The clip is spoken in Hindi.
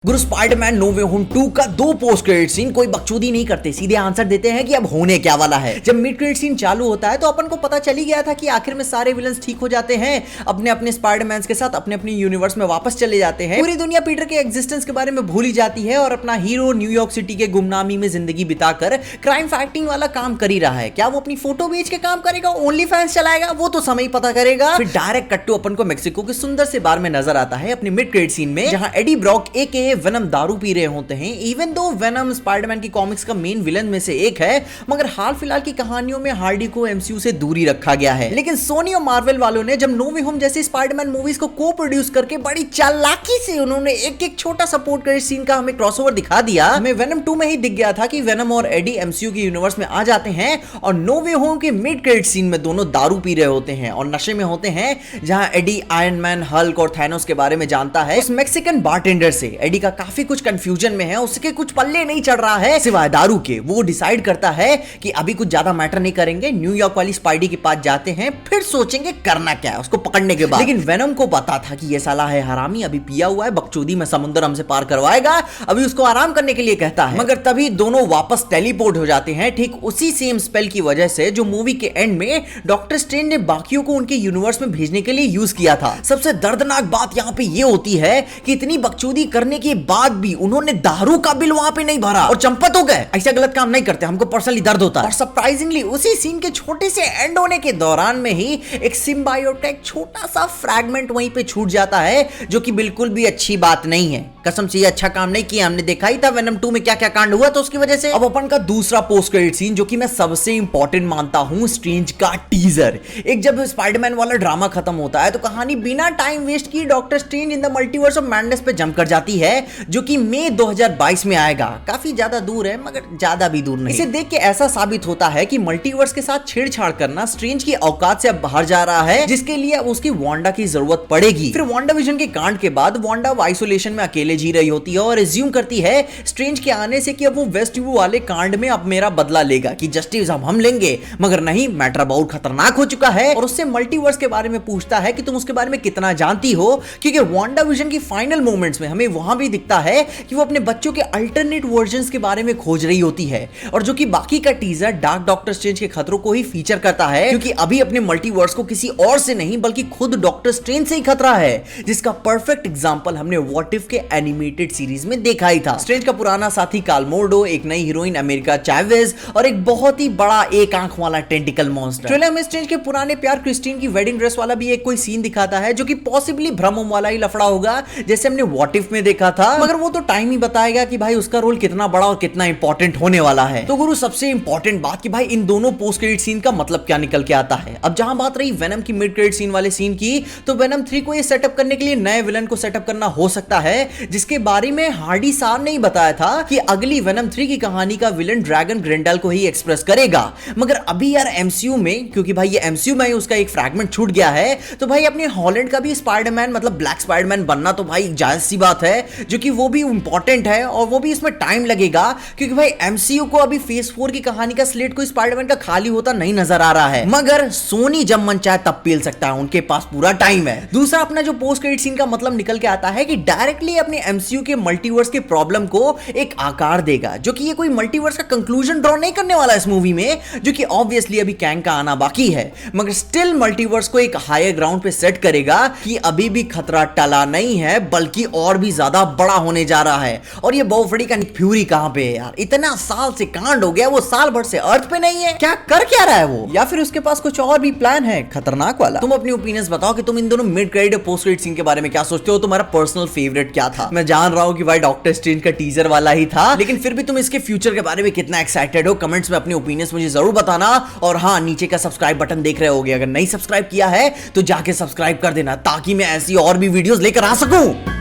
गुरु स्पाइडरमैन नो वे होम 2 का दो पोस्ट क्रेडिट सीन कोई बकचोदी नहीं करते, सीधे आंसर देते हैं कि अब होने क्या वाला है। जब मिड क्रेडिट सीन चालू होता है तो अपन को पता चल ही गया था कि आखिर में सारे विलन्स ठीक हो जाते हैं, अपने अपने स्पाइडरमैन के साथ अपने अपने यूनिवर्स में वापस चले जाते हैं। पूरी दुनिया पीटर के एग्जिस्टेंस के बारे में भूल ही जाती है और अपना हीरो न्यूयॉर्क सिटी के गुमनामी में जिंदगी बिताकर क्राइम फाइटिंग वाला काम कर ही रहा है। क्या वो अपनी फोटो बेच के काम करेगा, ओनली फैंस चलाएगा, वो तो समय ही पता करेगा। फिर डायरेक्ट कट्टू अपन को मेक्सिको के सुंदर से बार में नजर आता है अपने मिड क्रेडिट सीन में, जहां एडी ब्रॉक एके वेनम दारू पी रहे होते हैं। इवन दो वेनम स्पाइडरमैन की कॉमिक्स का मेन विलन में से एक है, मगर हाल फिलहाल की कहानियों में हार्डी को एमसीयू से दूरी रखा गया है। लेकिन सोनी और मार्वल वालों ने जब नो वे होम जैसी स्पाइडरमैन मूवीज को को प्रोड्यूस करके बड़ी चालाकी से उन्होंने एक एक छोटा सपोर्ट क्रेडिट सीन का हमें क्रॉसओवर दिखा दिया। हमें वेनम 2 में ही दिख गया था कि वेनम और एडी एमसीयू के यूनिवर्स में आ जाते हैं और नो वे होम के मिड क्रेडिट सीन में दोनों दारू पी रहे होते हैं और नशे में होते हैं, जहां एडी आयरन मैन, हल्क और थैनोस के बारे में जानता है। उस मैक्सिकन बारटेंडर से एडी का काफी कुछ कंफ्यूजन में है, उसके कुछ पल्ले नहीं चढ़ रहा है सिवाय दारू के। वो डिसाइड करता है कि अभी कुछ ज्यादा मैटर नहीं करेंगे, न्यूयॉर्क वाली स्पाइडी के पास जाते हैं, फिर सोचेंगे करना क्या है उसको पकड़ने के बाद। लेकिन वेनम को पता था कि ये साला है हरामी, अभी पिया हुआ है, बकचोदी में समुद्र हमसे पार करवाएगा, अभी उसको आराम करने के लिए कहता है। मगर तभी दोनों वापस टेलीपोर्ट हो जाते हैं, ठीक उसी सेम स्पेल की वजह से जो मूवी के एंड में डॉक्टर स्ट्रेंज ने बाकियों को उनके यूनिवर्स में भेजने के लिए यूज किया था। सबसे दर्दनाक बात यहाँ पे ये होती है कि इतनी बकचोदी करने के बाद भी उन्होंने दारू का बिल वहां पे नहीं भरा और चंपत हो गए। ऐसा गलत काम नहीं करते, हमको पर्सनली दर्द होता है। और सरप्राइजिंगली उसी सीन के छोटे से एंड होने के दौरान में ही एक सिम्बायोटेक छोटा सा फ्रैगमेंट वहीं पे छूट जाता है, जो कि बिल्कुल भी अच्छी बात नहीं है। कसम से ये अच्छा काम नहीं किया, हमने देखा ही था वेनम 2 में क्या क्या कांड हुआ, तो उसकी वजह से। अब अपन का दूसरा पोस्ट क्रेडिट सीन जो कि मैं सबसे इंपॉर्टेंट मानता हूं, स्ट्रेंज का टीजर। एक जब स्पाइडरमैन वाला ड्रामा खत्म होता है तो कहानी बिना टाइम वेस्ट किए doctor strange in the multiverse of madness पे जंप कर जाती है, जो कि मई 2022 में आएगा। काफी ज्यादा दूर है मगर ज्यादा भी दूर नहीं। इसे देख के ऐसा साबित होता है कि मल्टीवर्स के साथ छेड़छाड़ करना स्ट्रेंज की औकात से अब बाहर जा रहा है, जिसके लिए अब उसकी वांडा की जरूरत पड़ेगी। फिर वांडा विजन के कांड के बाद वांडा आइसोलेशन में अकेले जी रही होती है और एज्यूम करती है स्ट्रेंज के आने से कि अब वो वेस्ट व्यू वाले कांड में अब मेरा बदला लेगा, कि जस्टिस अब हम लेंगे। मगर नहीं, मैटर बहुत खतरनाक हो चुका है और उससे मल्टीवर्स के बारे में पूछता है कि तुम उसके बारे में कितना जानती हो, क्योंकि वांडा विजन की फाइनल मोमेंट्स में हमें वहां भी दिखता है कि वो अपने बच्चों के अल्टरनेट वर्जन्स के बारे में खोज रही होती है। और जो कि बाकी का टीजर डार्क डॉक्टर स्ट्रेंज के खतरों को ही फीचर करता है, क्योंकि अभी अपने मल्टीवर्स को किसी और से नहीं बल्कि खुद डॉक्टर स्ट्रेंज से ही खतरा है, जिसका परफेक्ट एग्जांपल हमने व्हाट इफ के एनिमेटेड सीरीज में देखा ही था। स्ट्रेंज का पुराना साथी काल मोर्डो, एक नई हीरोइन अमेरिका चैवेज और एक बहुत ही बड़ा एक आंख वाला टेंटिकल मॉन्स्टर। ट्रेलर में स्ट्रेंज के पुराने प्यार क्रिस्टीन की वेडिंग ड्रेस वाला भी एक कोई सीन दिखाता है, जो कि पॉसिबली भ्रम वाला ही लफड़ा होगा जैसे हमने व्हाट इफ में देखा था। मगर वो तो टाइम ही बताएगा कि भाई उसका रोल कितना बड़ा और कितना इंपॉर्टेंट होने वाला है। तो गुरु सबसे इंपॉर्टेंट बात कि भाई इन दोनों पोस्ट क्रेडिट सीन का मतलब क्या निकल के आता है। अब जहां बात रही वेनम की मिड क्रेडिट सीन वाले सीन की, तो वेनम 3 को ये सेटअप करने के लिए नए विलन को सेटअप करना हो सकता है, जिसके बारे में हार्डी साहब ने ही बताया था कि अगली वेनम 3 की कहानी का विलन ड्रैगन ग्रिंडेल को ही एक्सप्रेस करेगा। मगर अभी यार एमसीयू में, क्योंकि भाई ये एमसीयू में उसका एक फ्रैगमेंट छूट गया है, तो भाई अपने हॉलैंड का भी स्पाइडरमैन मतलब ब्लैक स्पाइडरमैन बनना तो भाई जायज सी बात है, जो कि वो भी इंपॉर्टेंट है और वो भी इसमें टाइम लगेगा, क्योंकि भाई एमसीयू को अभी फेज 4 की कहानी का स्लेट कोई स्पाइडरमैन का खाली होता नहीं नजर आ रहा है। मगर सोनी जब मन चाहे तब पेल सकता है, उनके पास पूरा टाइम है। दूसरा अपना जो पोस्ट क्रेडिट सीन का मतलब निकल के आता है कि डायरेक्टली अपने एमसीयू के मल्टीवर्स के प्रॉब्लम को एक आकार देगा, जो कि ये कोई मल्टीवर्स का कंक्लूजन ड्रॉ नहीं करने वाला इस मूवी में, जो कि ऑब्वियसली अभी कैंग का आना बाकी है, मगर स्टिल मल्टीवर्स को एक हायर ग्राउंड पे सेट करेगा कि अभी भी खतरा टला नहीं है, बल्कि और भी ज्यादा बड़ा होने जा रहा है। और ये बाहुबली का निक फ्यूरी कहां पे है यार? इतना साल से कांड हो गया, वो साल भर से अर्थ पे नहीं है, क्या कर क्या रहा है वो? या फिर उसके पास कुछ और भी प्लान है खतरनाक वाला? तुम अपनी ओपिनियंस बताओ कि तुम इन दोनों मिड क्रेडिट और पोस्ट क्रेडिट सीन के बारे में क्या सोचते हो, तुम्हारा पर्सनल फेवरेट क्या था? मैं जान रहा हूं कि भाई डॉक्टर स्ट्रेंज का टीजर वाला ही था, लेकिन फिर भी तुम इसके फ्यूचर के बारे में कितना एक्साइटेड हो, कमेंट्स में अपनी ओपिनियंस मुझे जरूर बताना। और हाँ, नीचे का सब्सक्राइब बटन देख रहे होगे, अगर नहीं सब्सक्राइब किया है तो जाके सब्सक्राइब कर देना, ताकि मैं ऐसी और भी वीडियोस लेकर आ सकूं।